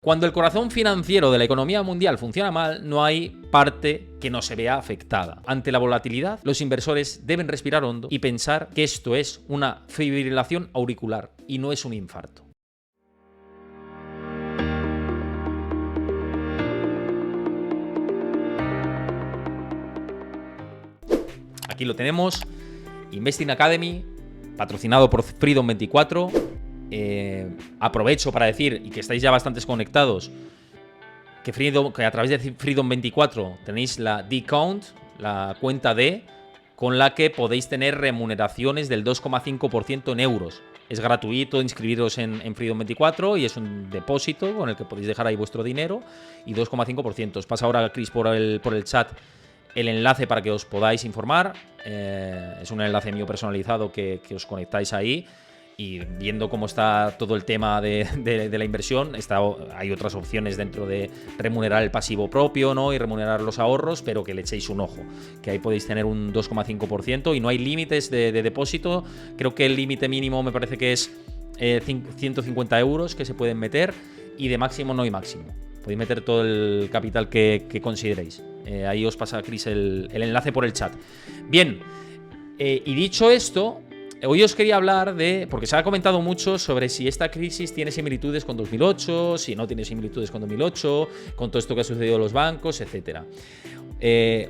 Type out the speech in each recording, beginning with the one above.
Cuando el corazón financiero de la economía mundial funciona mal, no hay parte que no se vea afectada. Ante la volatilidad, los inversores deben respirar hondo y pensar que esto es una fibrilación auricular y no es un infarto. Aquí lo tenemos, Investing Academy, patrocinado por Freedom24. Aprovecho para decir, y que estáis ya bastantes conectados, que a través de Freedom24 tenéis la D-Count, la cuenta D, con la que podéis tener remuneraciones del 2,5% en euros. Es gratuito inscribiros en Freedom24 y es un depósito con el que podéis dejar ahí vuestro dinero y 2,5%. Os pasa ahora, Chris, por el chat el enlace para que os podáis informar. Es un enlace mío personalizado que os conectáis ahí. Y viendo cómo está todo el tema de la inversión, hay otras opciones dentro de remunerar el pasivo propio, ¿no? Y remunerar los ahorros, pero que le echéis un ojo, que ahí podéis tener un 2,5% y no hay límites de depósito. Creo que el límite mínimo me parece que es 150 euros que se pueden meter y de máximo no hay máximo. Podéis meter todo el capital que consideréis. Ahí os pasa, Chris, el enlace por el chat. Bien, y dicho esto, hoy os quería hablar porque se ha comentado mucho sobre si esta crisis tiene similitudes con 2008, si no tiene similitudes con 2008, con todo esto que ha sucedido en los bancos, etc.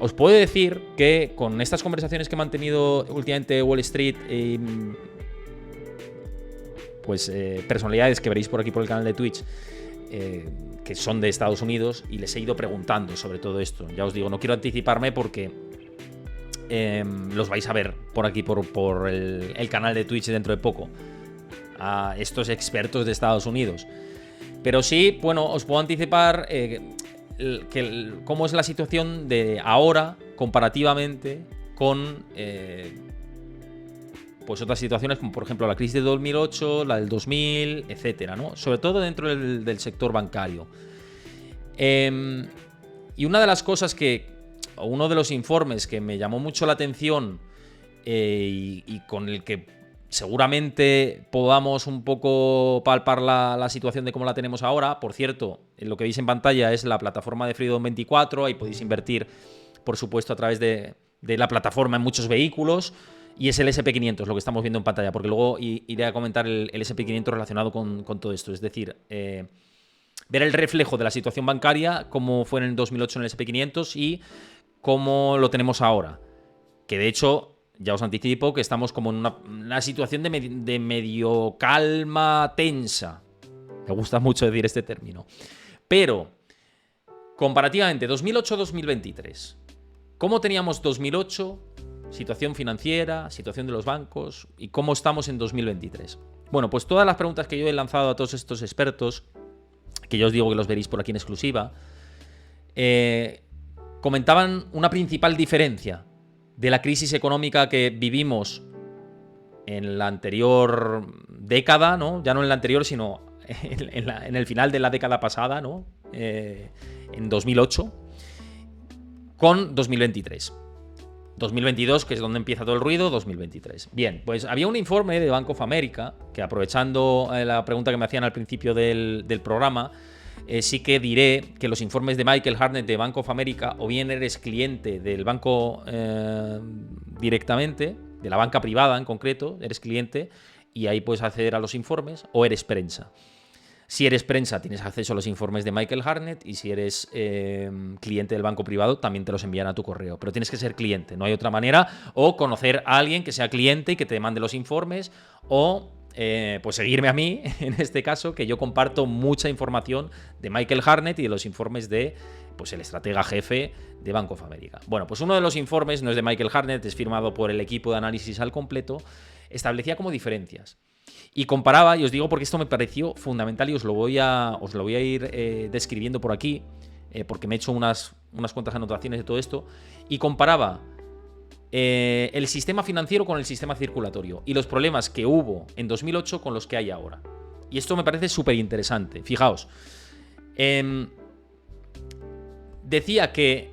Os puedo decir que con estas conversaciones que he mantenido últimamente Wall Street, personalidades que veréis por aquí por el canal de Twitch, que son de Estados Unidos, y les he ido preguntando sobre todo esto. Ya os digo, no quiero anticiparme porque los vais a ver por aquí, por el canal de Twitch dentro de poco, a estos expertos de Estados Unidos. Pero sí, bueno, os puedo anticipar cómo es la situación de ahora comparativamente con pues otras situaciones, como por ejemplo la crisis de 2008, la del 2000, etcétera, ¿no? Sobre todo dentro del sector bancario. Y una de las cosas uno de los informes que me llamó mucho la atención y con el que seguramente podamos un poco palpar la situación de cómo la tenemos ahora. Por cierto, lo que veis en pantalla es la plataforma de Freedom24, ahí podéis invertir, por supuesto, a través de la plataforma en muchos vehículos, y es el SP500 lo que estamos viendo en pantalla, porque luego iré a comentar el SP500 relacionado con todo esto, es decir, ver el reflejo de la situación bancaria, como fue en el 2008 en el SP500 y cómo lo tenemos ahora. Que de hecho, ya os anticipo que estamos como en una situación de medio calma tensa. Me gusta mucho decir este término. Pero, comparativamente, 2008-2023. ¿Cómo teníamos 2008? Situación financiera, situación de los bancos, y cómo estamos en 2023. Bueno, pues todas las preguntas que yo he lanzado a todos estos expertos, que yo os digo que los veréis por aquí en exclusiva, comentaban una principal diferencia de la crisis económica que vivimos en la anterior década, ¿no? Ya no en la anterior, sino en el final de la década pasada, ¿no? En 2008, con 2023. 2022, que es donde empieza todo el ruido, 2023. Bien, pues había un informe de Bank of America, que aprovechando la pregunta que me hacían al principio del programa, sí que diré que los informes de Michael Hartnett de Bank of America, o bien eres cliente del banco directamente, de la banca privada en concreto, eres cliente, y ahí puedes acceder a los informes, o eres prensa. Si eres prensa, tienes acceso a los informes de Michael Hartnett, y si eres cliente del banco privado, también te los envían a tu correo. Pero tienes que ser cliente, no hay otra manera, o conocer a alguien que sea cliente y que te mande los informes, o pues seguirme a mí, en este caso, que yo comparto mucha información de Michael Hartnett y de los informes de pues el estratega jefe de Bank of America. Bueno, pues uno de los informes no es de Michael Hartnett, es firmado por el equipo de análisis al completo, establecía como diferencias. Y comparaba, y os digo porque esto me pareció fundamental y os lo voy a ir describiendo por aquí, porque me he hecho unas cuantas anotaciones de todo esto, y comparaba el sistema financiero con el sistema circulatorio y los problemas que hubo en 2008 con los que hay ahora. Y esto me parece súper interesante. Fijaos, decía que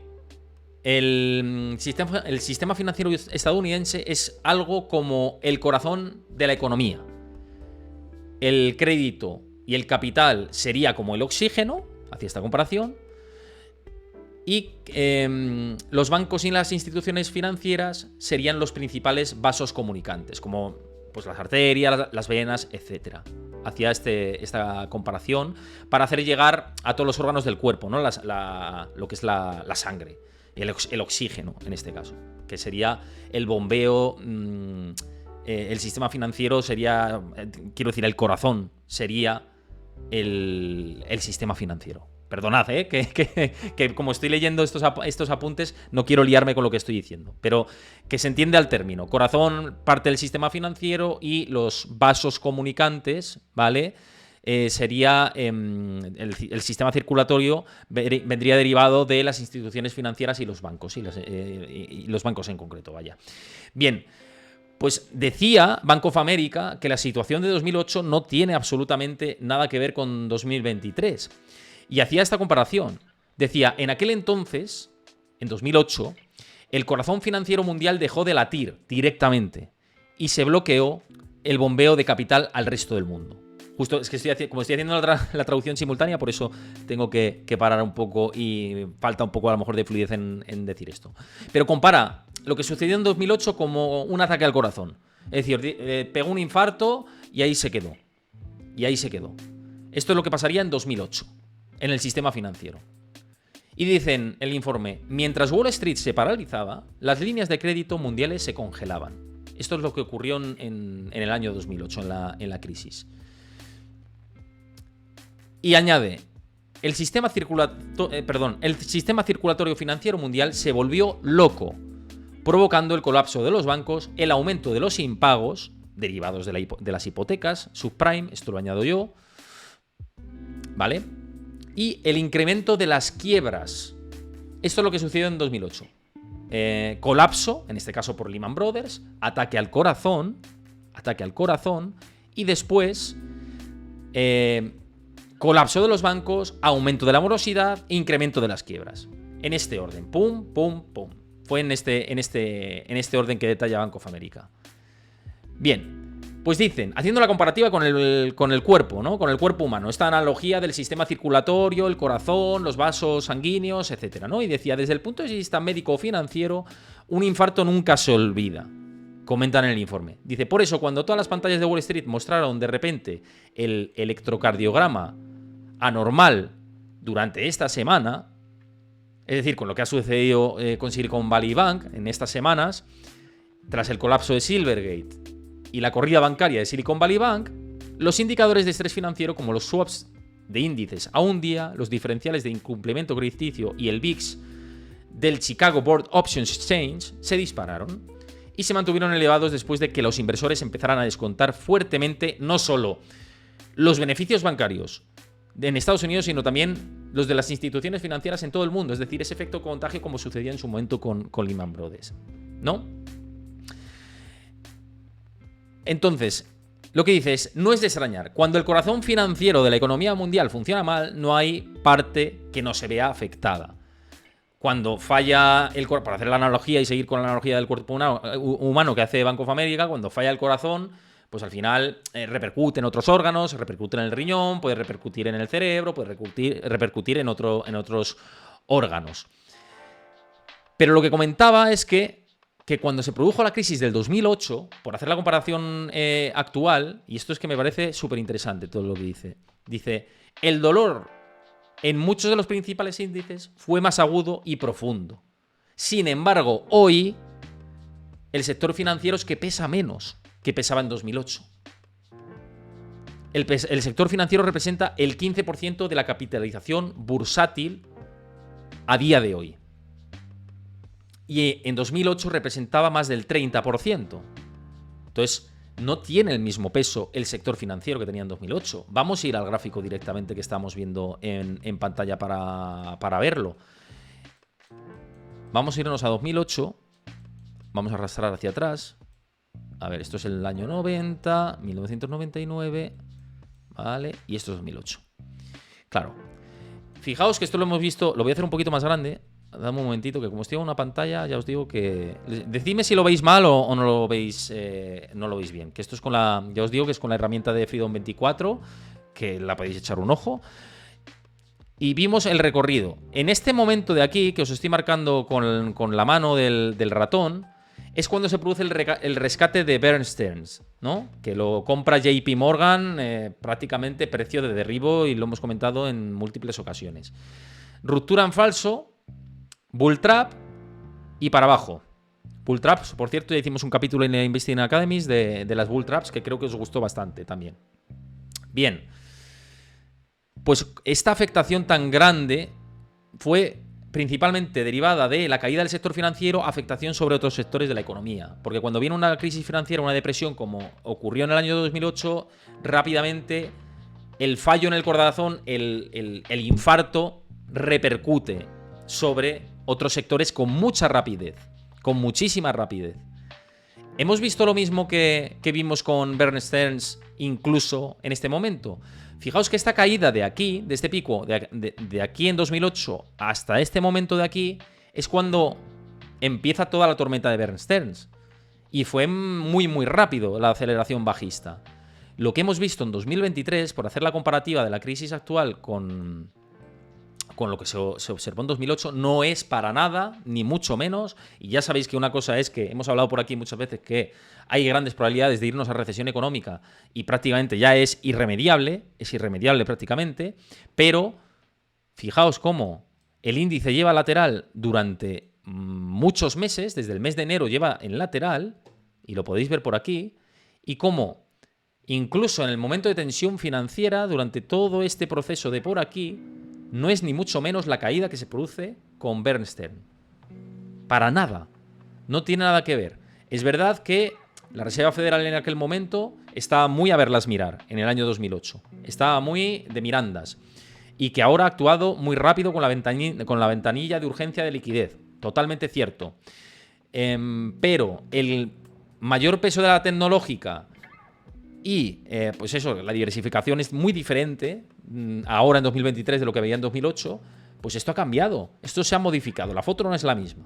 el sistema financiero estadounidense es algo como el corazón de la economía. El crédito y el capital sería como el oxígeno, hacia esta comparación, y los bancos y las instituciones financieras serían los principales vasos comunicantes, como pues las arterias, las venas, etc. Hacía esta comparación para hacer llegar a todos los órganos del cuerpo, ¿no? Lo que es la sangre, el oxígeno en este caso, que sería el bombeo. El sistema financiero sería, quiero decir, el corazón sería el sistema financiero. Perdonad, que como estoy leyendo estos apuntes, no quiero liarme con lo que estoy diciendo, pero que se entiende al término. Corazón, parte del sistema financiero, y los vasos comunicantes, ¿vale? Sería el sistema circulatorio vendría derivado de las instituciones financieras y los bancos, y los bancos en concreto, vaya. Bien, pues decía Bank of America que la situación de 2008 no tiene absolutamente nada que ver con 2023. Y hacía esta comparación. Decía, en aquel entonces, en 2008, el corazón financiero mundial dejó de latir directamente y se bloqueó el bombeo de capital al resto del mundo. Justo, es que como estoy haciendo la traducción simultánea, por eso tengo que parar un poco y falta un poco a lo mejor de fluidez en decir esto. Pero compara lo que sucedió en 2008 como un ataque al corazón. Es decir, pegó un infarto y ahí se quedó. Esto es lo que pasaría en 2008. En el sistema financiero. Y dicen el informe, mientras Wall Street se paralizaba, las líneas de crédito mundiales se congelaban. Esto es lo que ocurrió en el año 2008, en la crisis. Y añade, el sistema circulatorio financiero mundial se volvió loco, provocando el colapso de los bancos, el aumento de los impagos, derivados de las hipotecas, subprime, esto lo añado yo, ¿vale? Y el incremento de las quiebras. Esto es lo que sucedió en 2008. Colapso, en este caso por Lehman Brothers, ataque al corazón, y después colapso de los bancos, aumento de la morosidad, incremento de las quiebras. En este orden, pum, pum, pum. Fue en este orden que detalla Bank of America. Bien. Pues dicen, haciendo la comparativa con el cuerpo, ¿no? Con el cuerpo humano, esta analogía del sistema circulatorio, el corazón, los vasos sanguíneos, etcétera, ¿no? Y decía, desde el punto de vista médico o financiero, un infarto nunca se olvida. Comentan en el informe. Dice, por eso, cuando todas las pantallas de Wall Street mostraron de repente el electrocardiograma anormal durante esta semana, es decir, con lo que ha sucedido con Silicon Valley Bank en estas semanas, tras el colapso de Silvergate y la corrida bancaria de Silicon Valley Bank, los indicadores de estrés financiero como los swaps de índices a un día, los diferenciales de incumplimiento crediticio y el VIX del Chicago Board Options Exchange se dispararon y se mantuvieron elevados después de que los inversores empezaran a descontar fuertemente no solo los beneficios bancarios en Estados Unidos, sino también los de las instituciones financieras en todo el mundo, es decir, ese efecto contagio como sucedía en su momento con Lehman Brothers, ¿no? Entonces, lo que dice es, no es de extrañar, cuando el corazón financiero de la economía mundial funciona mal, no hay parte que no se vea afectada. Cuando falla el corazón, para hacer la analogía y seguir con la analogía del cuerpo humano que hace Bank of America, cuando falla el corazón, pues al final repercute en otros órganos, repercute en el riñón, puede repercutir en el cerebro, puede repercutir en otros órganos. Pero lo que comentaba es que cuando se produjo la crisis del 2008, por hacer la comparación actual, y esto es que me parece súper interesante todo lo que dice, el dolor en muchos de los principales índices fue más agudo y profundo. Sin embargo, hoy el sector financiero es que pesa menos que pesaba en 2008. El sector financiero representa el 15% de la capitalización bursátil a día de hoy. Y en 2008 representaba más del 30%. Entonces, no tiene el mismo peso el sector financiero que tenía en 2008. Vamos a ir al gráfico directamente que estamos viendo en pantalla para verlo. Vamos a irnos a 2008. Vamos a arrastrar hacia atrás. A ver, esto es el año 90, 1999, ¿vale? Y esto es 2008. Claro. Fijaos que esto lo hemos visto, lo voy a hacer un poquito más grande. Dame un momentito, que como estoy en una pantalla, ya os digo que... Decidme si lo veis mal o no lo veis bien. Que esto es ya os digo que es con la herramienta de Freedom 24, que la podéis echar un ojo. Y vimos el recorrido. En este momento de aquí, que os estoy marcando con la mano del ratón, es cuando se produce el rescate de Bear Stearns, ¿no? Que lo compra JP Morgan, prácticamente precio de derribo, y lo hemos comentado en múltiples ocasiones. Ruptura en falso, bull trap y para abajo. Bull traps, por cierto, ya hicimos un capítulo en Investing Academies de las bull traps que creo que os gustó bastante también. Bien. Pues esta afectación tan grande fue principalmente derivada de la caída del sector financiero, afectación sobre otros sectores de la economía. Porque cuando viene una crisis financiera, una depresión, como ocurrió en el año 2008, rápidamente el fallo en el corazón, el infarto, repercute sobre otros sectores con mucha rapidez, con muchísima rapidez. ¿Hemos visto lo mismo que vimos con Bear Stearns incluso en este momento? Fijaos que esta caída de aquí, de este pico, de aquí en 2008 hasta este momento de aquí, es cuando empieza toda la tormenta de Bear Stearns. Y fue muy, muy rápido la aceleración bajista. Lo que hemos visto en 2023, por hacer la comparativa de la crisis actual con lo que se observó en 2008, no es para nada, ni mucho menos. Y ya sabéis que una cosa es que hemos hablado por aquí muchas veces que hay grandes probabilidades de irnos a recesión económica y prácticamente ya es irremediable prácticamente, pero fijaos cómo el índice lleva lateral durante muchos meses, desde el mes de enero lleva en lateral, y lo podéis ver por aquí, y cómo incluso en el momento de tensión financiera, durante todo este proceso de por aquí, no es ni mucho menos la caída que se produce con Bear Stearns. Para nada. No tiene nada que ver. Es verdad que la Reserva Federal en aquel momento estaba muy a verlas mirar, en el año 2008. Estaba muy de mirandas. Y que ahora ha actuado muy rápido con la ventanilla de urgencia de liquidez. Totalmente cierto. Pero el mayor peso de la tecnológica y, pues eso, la diversificación es muy diferente ahora en 2023 de lo que veía en 2008, pues esto ha cambiado, esto se ha modificado, la foto no es la misma.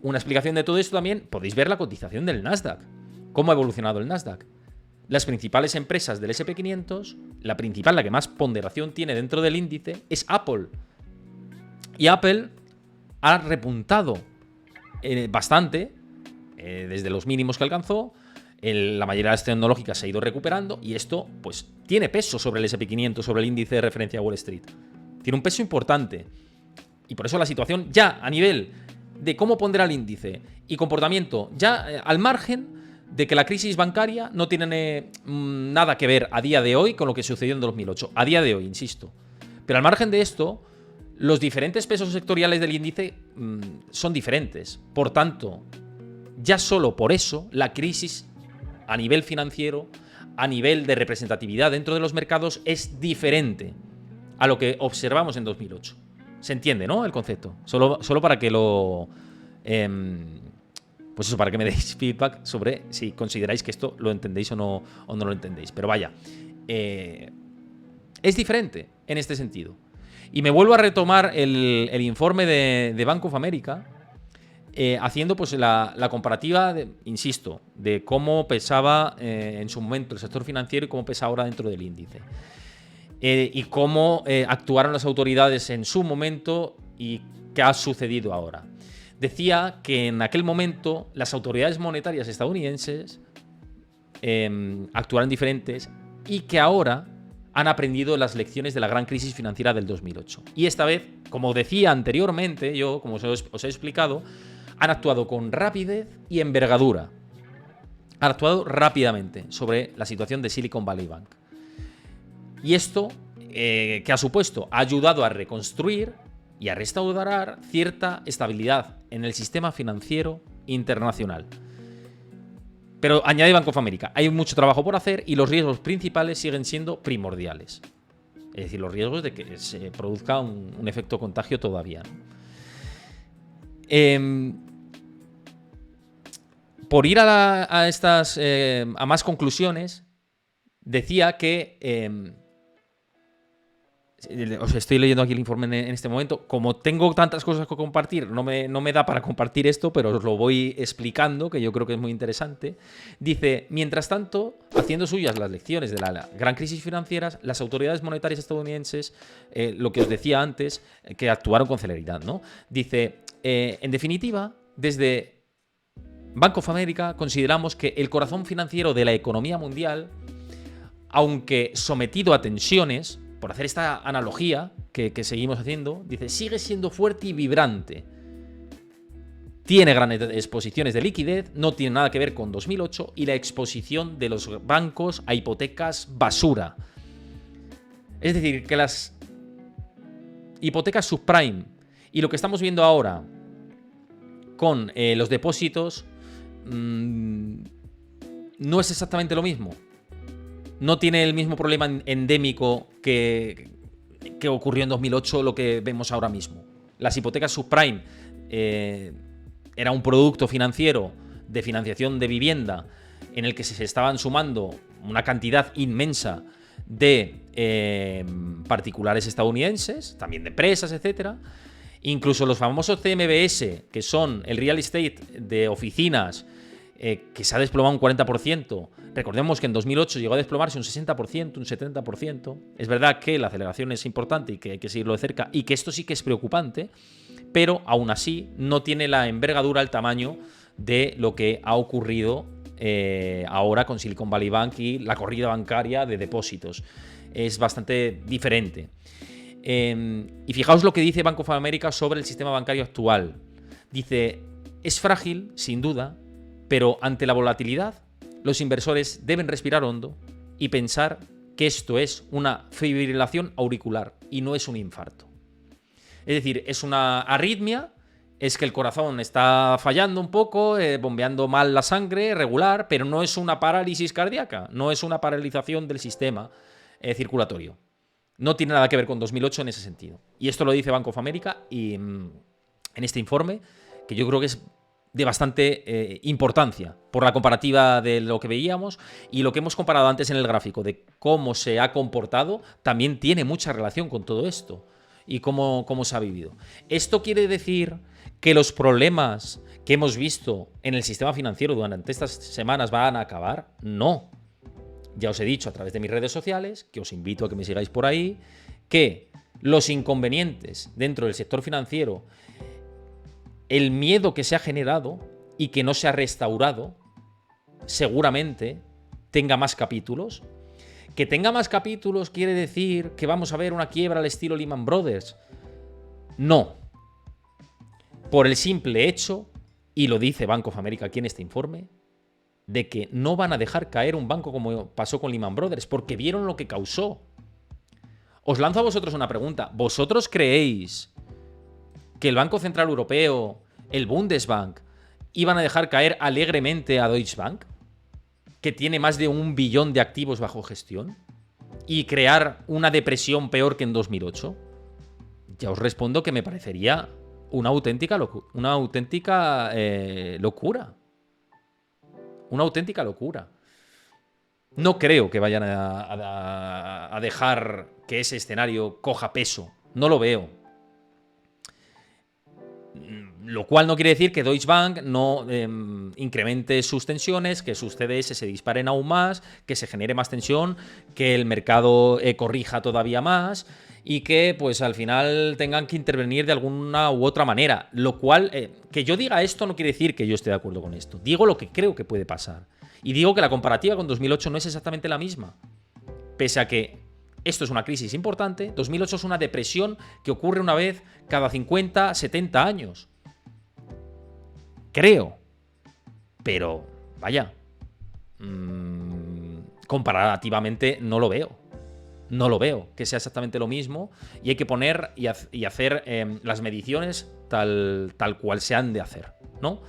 Una explicación de todo esto también, podéis ver la cotización del Nasdaq, cómo ha evolucionado el Nasdaq. Las principales empresas del S&P500, la principal, la que más ponderación tiene dentro del índice, es Apple. Y Apple ha repuntado bastante, desde los mínimos que alcanzó. La mayoría de las tecnológicas se ha ido recuperando y esto pues tiene peso sobre el S&P 500, sobre el índice de referencia Wall Street. Tiene un peso importante. Y por eso la situación ya a nivel de cómo pondera el índice y comportamiento, ya al margen de que la crisis bancaria no tiene nada que ver a día de hoy con lo que sucedió en 2008. A día de hoy, insisto. Pero al margen de esto, los diferentes pesos sectoriales del índice son diferentes. Por tanto, ya solo por eso la crisis a nivel financiero, a nivel de representatividad dentro de los mercados, es diferente a lo que observamos en 2008. ¿Se entiende, no? El concepto. Solo para que lo... pues eso, para que me deis feedback sobre si consideráis que esto lo entendéis o no lo entendéis. Pero vaya, es diferente en este sentido. Y me vuelvo a retomar el informe de Bank of America, haciendo pues la comparativa, insisto, de cómo pesaba en su momento el sector financiero y cómo pesa ahora dentro del índice. Y cómo actuaron las autoridades en su momento y qué ha sucedido ahora. Decía que en aquel momento las autoridades monetarias estadounidenses actuaron diferentes y que ahora han aprendido las lecciones de la gran crisis financiera del 2008. Y esta vez, como decía anteriormente, yo, como os he explicado, han actuado con rapidez y envergadura. Han actuado rápidamente sobre la situación de Silicon Valley Bank. Y esto, ¿qué ha supuesto? Ha ayudado a reconstruir y a restaurar cierta estabilidad en el sistema financiero internacional. Pero añade Bank of America, hay mucho trabajo por hacer y los riesgos principales siguen siendo primordiales. Es decir, los riesgos de que se produzca un efecto contagio todavía, ¿no? Por ir a estas a más conclusiones, decía que Os estoy leyendo aquí el informe en este momento. Como tengo tantas cosas que compartir, no me da para compartir esto, pero os lo voy explicando, que yo creo que es muy interesante. Dice, mientras tanto, haciendo suyas las lecciones de la gran crisis financiera, las autoridades monetarias estadounidenses, lo que os decía antes, que actuaron con celeridad, ¿no? Dice, en definitiva, desde Bank of America consideramos que el corazón financiero de la economía mundial, aunque sometido a tensiones, por hacer esta analogía que seguimos haciendo, dice, sigue siendo fuerte y vibrante. Tiene grandes exposiciones de liquidez, no tiene nada que ver con 2008 y la exposición de los bancos a hipotecas basura. Es decir, que las hipotecas subprime y lo que estamos viendo ahora con los depósitos no es exactamente lo mismo. No tiene el mismo problema endémico que ocurrió en 2008, lo que vemos ahora mismo. Las hipotecas subprime era un producto financiero de financiación de vivienda en el que se estaban sumando una cantidad inmensa de particulares estadounidenses, también de empresas, etcétera. Incluso los famosos CMBS, que son el real estate de oficinas, que se ha desplomado un 40%. Recordemos que en 2008 llegó a desplomarse un 60%, un 70%. Es verdad que la aceleración es importante y que hay que seguirlo de cerca y que esto sí que es preocupante, pero aún así no tiene la envergadura, el tamaño de lo que ha ocurrido ahora con Silicon Valley Bank y la corrida bancaria de depósitos. Es bastante diferente. Y fijaos lo que dice Bank of America sobre el sistema bancario actual. Dice, es frágil, sin duda, pero ante la volatilidad, los inversores deben respirar hondo y pensar que esto es una fibrilación auricular y no es un infarto. Es decir, es una arritmia, es que el corazón está fallando un poco, bombeando mal la sangre, regular, pero no es una parálisis cardíaca, no es una paralización del sistema circulatorio. No tiene nada que ver con 2008 en ese sentido. Y esto lo dice Bank of America y en este informe, que yo creo que es de bastante importancia por la comparativa de lo que veíamos y lo que hemos comparado antes en el gráfico de cómo se ha comportado, también tiene mucha relación con todo esto y cómo se ha vivido. ¿Esto quiere decir que los problemas que hemos visto en el sistema financiero durante estas semanas van a acabar? No. Ya os he dicho a través de mis redes sociales, que os invito a que me sigáis por ahí, que los inconvenientes dentro del sector financiero, el miedo que se ha generado y que no se ha restaurado, seguramente tenga más capítulos. Que tenga más capítulos quiere decir que vamos a ver una quiebra al estilo Lehman Brothers. No. Por el simple hecho, y lo dice Bank of America aquí en este informe, de que no van a dejar caer un banco como pasó con Lehman Brothers, porque vieron lo que causó. Os lanzo a vosotros una pregunta. ¿Vosotros creéis que el Banco Central Europeo, el Bundesbank, iban a dejar caer alegremente a Deutsche Bank, que tiene más de 1 billón de activos bajo gestión, y crear una depresión peor que en 2008? Ya os respondo que me parecería una auténtica locura. Una auténtica locura. No creo que vayan a dejar que ese escenario coja peso. No lo veo. Lo cual no quiere decir que Deutsche Bank no incremente sus tensiones, que sus CDS se disparen aún más, que se genere más tensión, que el mercado corrija todavía más y que pues al final tengan que intervenir de alguna u otra manera. Lo cual, que yo diga esto no quiere decir que yo esté de acuerdo con esto. Digo lo que creo que puede pasar. Y digo que la comparativa con 2008 no es exactamente la misma. Pese a que esto es una crisis importante, 2008 es una depresión que ocurre una vez cada 50, 70 años. Creo. Pero, vaya, comparativamente no lo veo. No lo veo que sea exactamente lo mismo y hay que poner y hacer las mediciones tal cual se han de hacer, ¿no?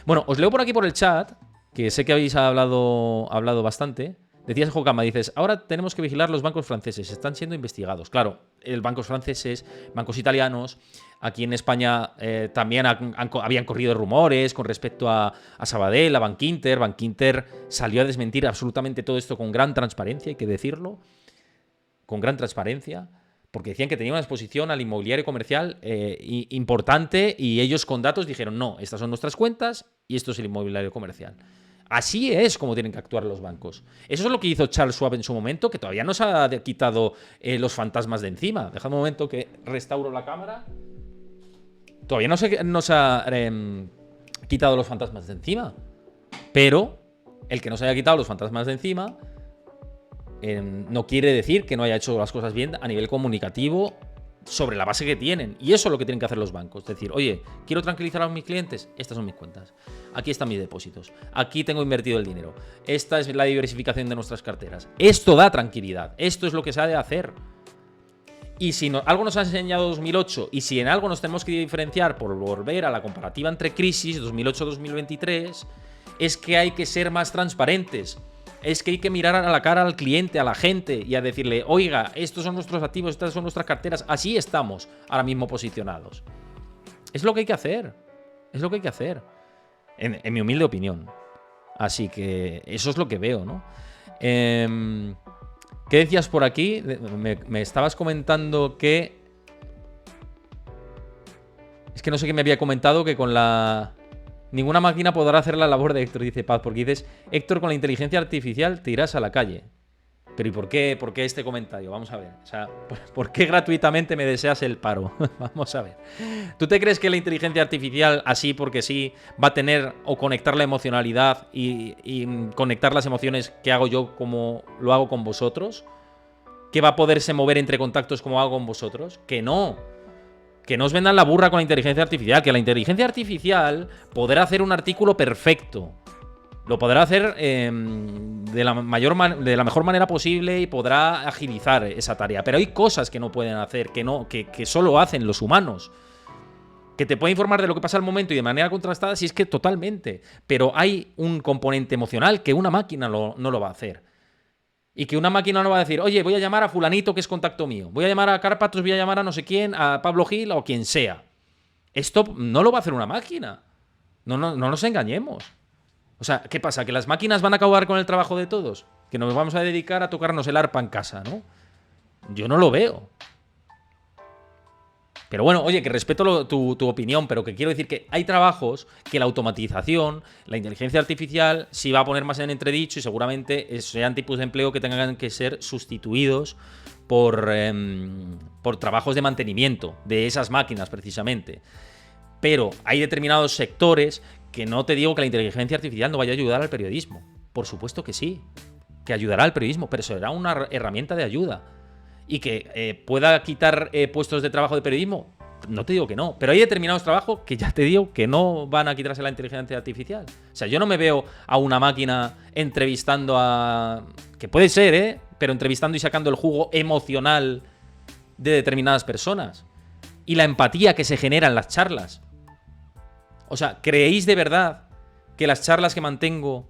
Bueno, os leo por aquí por el chat, que sé que habéis hablado bastante. Decías, Jocama, dices, ahora tenemos que vigilar los bancos franceses, están siendo investigados. Claro, bancos franceses, bancos italianos. Aquí en España también habían corrido rumores con respecto a Sabadell, a Bankinter. Bankinter salió a desmentir absolutamente todo esto con gran transparencia, hay que decirlo. Con gran transparencia. porque decían que tenía una exposición al inmobiliario comercial importante y ellos con datos dijeron, no, estas son nuestras cuentas y esto es el inmobiliario comercial. Así es como tienen que actuar los bancos. Eso es lo que hizo Charles Schwab en su momento, que todavía no se ha quitado los fantasmas de encima. Dejad un momento que restauro la cámara. Todavía no se ha quitado los fantasmas de encima. Pero el que no se haya quitado los fantasmas de encima no quiere decir que no haya hecho las cosas bien a nivel comunicativo sobre la base que tienen. Y eso es lo que tienen que hacer los bancos. Es decir, oye, quiero tranquilizar a mis clientes, estas son mis cuentas. Aquí están mis depósitos. Aquí tengo invertido el dinero. Esta es la diversificación de nuestras carteras. Esto da tranquilidad. Esto es lo que se ha de hacer. Y si algo nos ha enseñado 2008 y si en algo nos tenemos que diferenciar por volver a la comparativa entre crisis 2008-2023, es que hay que ser más transparentes. Es que hay que mirar a la cara al cliente, a la gente y a decirle, oiga, estos son nuestros activos, estas son nuestras carteras. Así estamos ahora mismo posicionados. Es lo que hay que hacer. Es lo que hay que hacer. En mi humilde opinión. Así que eso es lo que veo, ¿no? ¿Qué decías por aquí? Me estabas comentando que... Es que no sé qué me había comentado que con la... Ninguna máquina podrá hacer la labor de Héctor, dice Paz, porque dices, Héctor, con la inteligencia artificial te irás a la calle. Pero ¿y por qué este comentario? Vamos a ver. O sea, ¿por qué gratuitamente me deseas el paro? Vamos a ver. ¿Tú te crees que la inteligencia artificial, así porque sí, va a tener o conectar la emocionalidad y conectar las emociones que hago yo como lo hago con vosotros? ¿Que va a poderse mover entre contactos como hago con vosotros? Que no. Que no os vendan la burra con la inteligencia artificial. Que la inteligencia artificial podrá hacer un artículo perfecto. Lo podrá hacer de la mejor manera posible y podrá agilizar esa tarea. Pero hay cosas que no pueden hacer, que solo hacen los humanos. Que te puede informar de lo que pasa al momento y de manera contrastada, si es que totalmente. Pero hay un componente emocional que una máquina no lo va a hacer. Y que una máquina no va a decir, oye, voy a llamar a fulanito que es contacto mío. Voy a llamar a Cárpatos, voy a llamar a no sé quién, a Pablo Gil o quien sea. Esto no lo va a hacer una máquina. No nos engañemos. O sea, ¿qué pasa? ¿Que las máquinas van a acabar con el trabajo de todos? ¿Que nos vamos a dedicar a tocarnos el arpa en casa, no? Yo no lo veo. Pero bueno, oye, que respeto tu opinión, pero que quiero decir que hay trabajos que la automatización, la inteligencia artificial, sí va a poner más en entredicho y seguramente sean tipos de empleo que tengan que ser sustituidos por trabajos de mantenimiento de esas máquinas, precisamente. Pero hay determinados sectores que no te digo que la inteligencia artificial no vaya a ayudar al periodismo. Por supuesto que sí, que ayudará al periodismo, pero será una herramienta de ayuda. Y que pueda quitar puestos de trabajo de periodismo, no te digo que no. Pero hay determinados trabajos que ya te digo que no van a quitarse la inteligencia artificial. O sea, yo no me veo a una máquina entrevistando a... Que puede ser, pero entrevistando y sacando el jugo emocional de determinadas personas. Y la empatía que se genera en las charlas. O sea, ¿creéis de verdad que las charlas que mantengo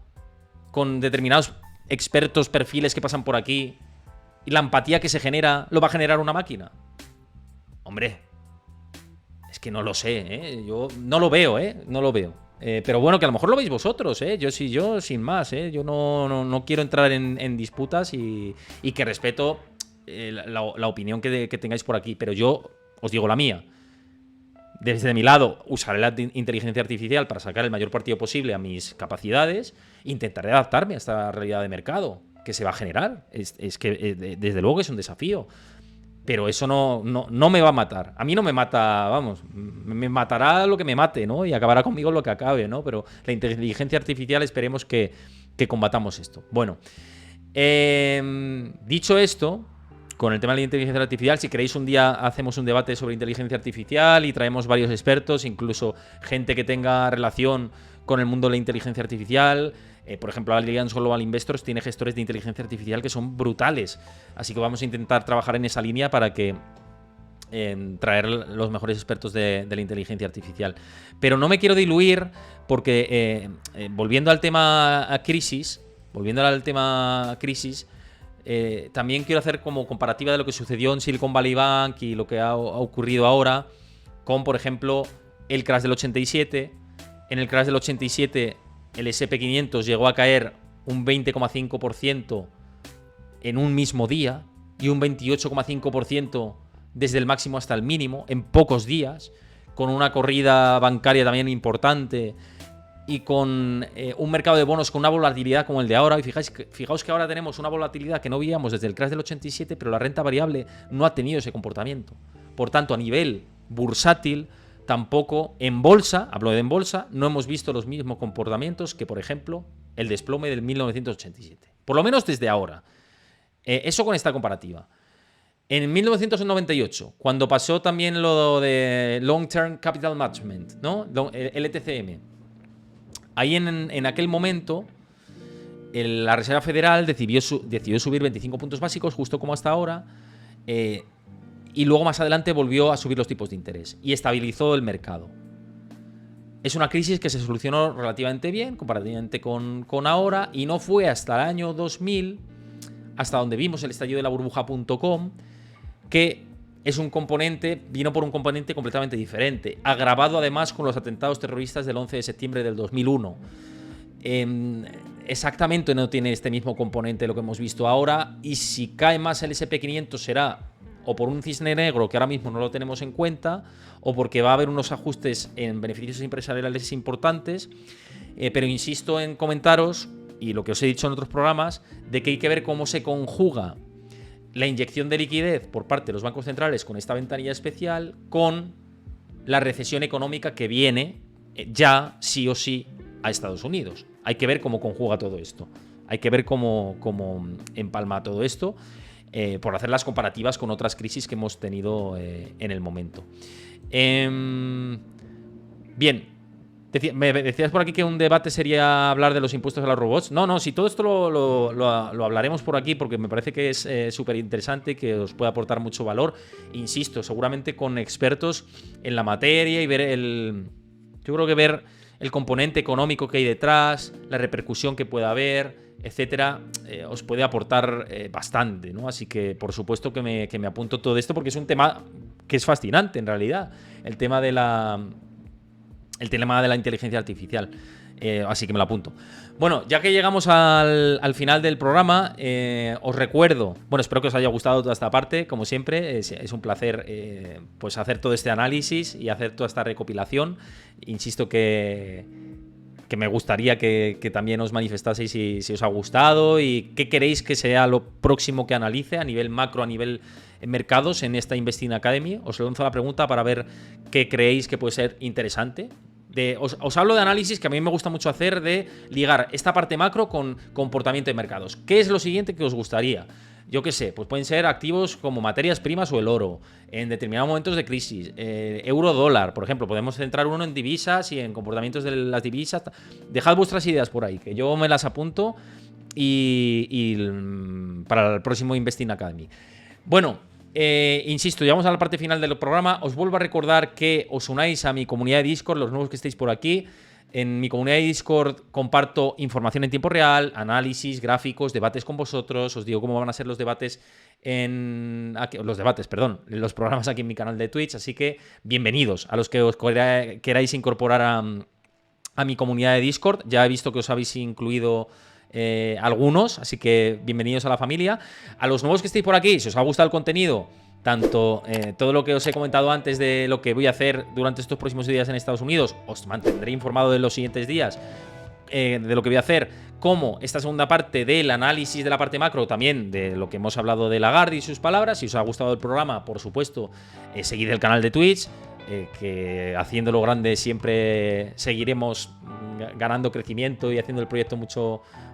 con determinados expertos, perfiles que pasan por aquí, y la empatía que se genera, lo va a generar una máquina? Hombre, es que no lo sé, ¿eh? Yo no lo veo, no lo veo. Pero bueno, que a lo mejor lo veis vosotros, ¿eh? Yo sin más, yo no quiero entrar en disputas y que respeto la opinión que tengáis por aquí, pero yo os digo la mía. Desde mi lado, usaré la inteligencia artificial para sacar el mayor partido posible a mis capacidades. Intentaré adaptarme a esta realidad de mercado que se va a generar. Es que desde luego es un desafío. Pero eso no me va a matar. A mí no me mata, vamos, me matará lo que me mate, ¿no? Y acabará conmigo lo que acabe, ¿no? Pero la inteligencia artificial esperemos que combatamos esto. Bueno, dicho esto, con el tema de la inteligencia artificial, si queréis un día hacemos un debate sobre inteligencia artificial y traemos varios expertos, incluso gente que tenga relación con el mundo de la inteligencia artificial. Por ejemplo, Allianz Global Investors tiene gestores de inteligencia artificial que son brutales. Así que vamos a intentar trabajar en esa línea para que traer los mejores expertos de la inteligencia artificial. Pero no me quiero diluir porque volviendo al tema crisis, también quiero hacer como comparativa de lo que sucedió en Silicon Valley Bank y lo que ha ocurrido ahora con, por ejemplo, el crash del 87. En el crash del 87 el S&P500 llegó a caer un 20,5% en un mismo día y un 28,5% desde el máximo hasta el mínimo en pocos días, con una corrida bancaria también importante y con un mercado de bonos con una volatilidad como el de ahora. Y fijaos que ahora tenemos una volatilidad que no veíamos desde el crash del 87, pero la renta variable no ha tenido ese comportamiento. Por tanto, a nivel bursátil, tampoco en bolsa, hablo de en bolsa, no hemos visto los mismos comportamientos que, por ejemplo, el desplome del 1987. Por lo menos desde ahora. Eso con esta comparativa. En 1998, cuando pasó también lo de Long Term Capital Management, ¿no? LTCM, ahí en aquel momento la Reserva Federal decidió subir 25 puntos básicos, justo como hasta ahora, y luego más adelante volvió a subir los tipos de interés y estabilizó el mercado. Es una crisis que se solucionó relativamente bien, comparativamente con ahora, y no fue hasta el año 2000, hasta donde vimos el estallido de la burbuja.com, que vino por un componente completamente diferente, agravado además con los atentados terroristas del 11 de septiembre del 2001. Exactamente no tiene este mismo componente lo que hemos visto ahora, y si cae más el SP500 será o por un cisne negro que ahora mismo no lo tenemos en cuenta, o porque va a haber unos ajustes en beneficios empresariales importantes, pero insisto en comentaros, y lo que os he dicho en otros programas, de que hay que ver cómo se conjuga la inyección de liquidez por parte de los bancos centrales con esta ventanilla especial, con la recesión económica que viene ya sí o sí a Estados Unidos. Hay que ver cómo conjuga todo esto. Hay que ver cómo empalma todo esto, por hacer las comparativas con otras crisis que hemos tenido en el momento. Bien. Me decías por aquí que un debate sería hablar de los impuestos a los robots. No, si todo esto lo hablaremos por aquí, porque me parece que es súper interesante y que os puede aportar mucho valor. Insisto, seguramente con expertos en la materia y yo creo que ver el componente económico que hay detrás, la repercusión que pueda haber, etcétera, os puede aportar bastante, ¿no? Así que, por supuesto, que me apunto todo esto, porque es un tema que es fascinante, en realidad. El tema de la inteligencia artificial. Así que me lo apunto. Bueno, ya que llegamos al final del programa, os recuerdo, espero que os haya gustado toda esta parte, como siempre, es un placer pues hacer todo este análisis y hacer toda esta recopilación. Insisto que me gustaría que también os manifestaseis si os ha gustado y qué queréis que sea lo próximo que analice a nivel macro, a nivel mercados en esta Investing Academy. Os lanzo la pregunta para ver qué creéis que puede ser interesante. Os hablo de análisis que a mí me gusta mucho hacer, de ligar esta parte macro con comportamiento de mercados. ¿Qué es lo siguiente que os gustaría? Yo qué sé, pues pueden ser activos como materias primas o el oro, en determinados momentos de crisis, euro-dólar, por ejemplo, podemos centrar uno en divisas y en comportamientos de las divisas. Dejad vuestras ideas por ahí, que yo me las apunto y para el próximo Investing Academy. Bueno, insisto, llegamos a la parte final del programa. Os vuelvo a recordar que os unáis a mi comunidad de Discord, los nuevos que estéis por aquí. En mi comunidad de Discord comparto información en tiempo real, análisis, gráficos, debates con vosotros. Os digo cómo van a ser los debates los programas aquí en mi canal de Twitch. Así que bienvenidos a los que os queráis incorporar a mi comunidad de Discord. Ya he visto que os habéis incluido algunos, así que bienvenidos a la familia. A los nuevos que estéis por aquí, si os ha gustado el contenido, tanto todo lo que os he comentado antes de lo que voy a hacer durante estos próximos días en Estados Unidos, os mantendré informado de los siguientes días de lo que voy a hacer, como esta segunda parte del análisis de la parte macro, también de lo que hemos hablado de Lagarde y sus palabras. Si os ha gustado el programa, por supuesto, seguid el canal de Twitch, que haciéndolo grande siempre seguiremos ganando crecimiento y haciendo el proyecto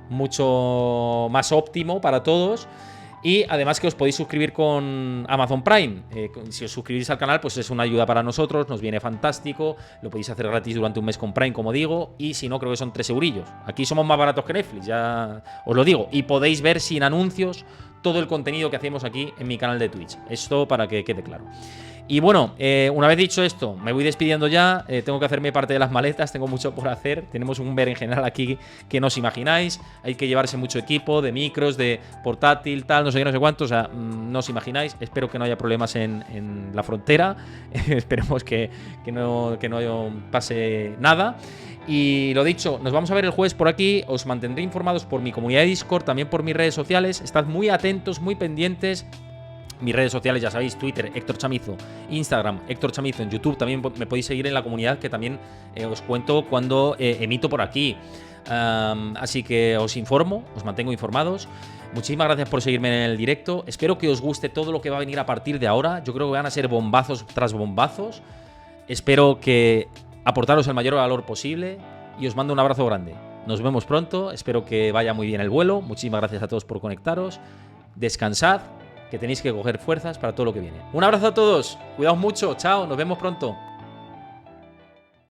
mucho más óptimo para todos. Y además que os podéis suscribir con Amazon Prime. Si os suscribís al canal, pues es una ayuda para nosotros, nos viene fantástico. Lo podéis hacer gratis durante un mes con Prime, como digo. Y si no, creo que son 3 eurillos. Aquí somos más baratos que Netflix, ya os lo digo. Y podéis ver sin anuncios todo el contenido que hacemos aquí en mi canal de Twitch. Esto para que quede claro. Y bueno, una vez dicho esto, me voy despidiendo ya. Tengo que hacerme parte de las maletas, tengo mucho por hacer. Tenemos un berenjenal aquí que no os imagináis. Hay que llevarse mucho equipo, de micros, de portátil, tal, no sé qué, no sé cuánto. O sea, no os imagináis. Espero que no haya problemas en la frontera. Esperemos que no pase nada. Y lo dicho, nos vamos a ver el jueves por aquí. Os mantendré informados por mi comunidad de Discord, también por mis redes sociales. Estad muy atentos, muy pendientes. Mis redes sociales, ya sabéis, Twitter, Héctor Chamizo, Instagram, Héctor Chamizo, en YouTube también me podéis seguir en la comunidad, que también os cuento cuando emito por aquí. Así que os informo, os mantengo informados. Muchísimas gracias por seguirme en el directo. Espero que os guste todo lo que va a venir a partir de ahora. Yo creo que van a ser bombazos tras bombazos. Espero que aportaros el mayor valor posible y os mando un abrazo grande. Nos vemos pronto, espero que vaya muy bien el vuelo. Muchísimas gracias a todos por conectaros. Descansad, que tenéis que coger fuerzas para todo lo que viene. Un abrazo a todos, cuidaos mucho, chao, nos vemos pronto.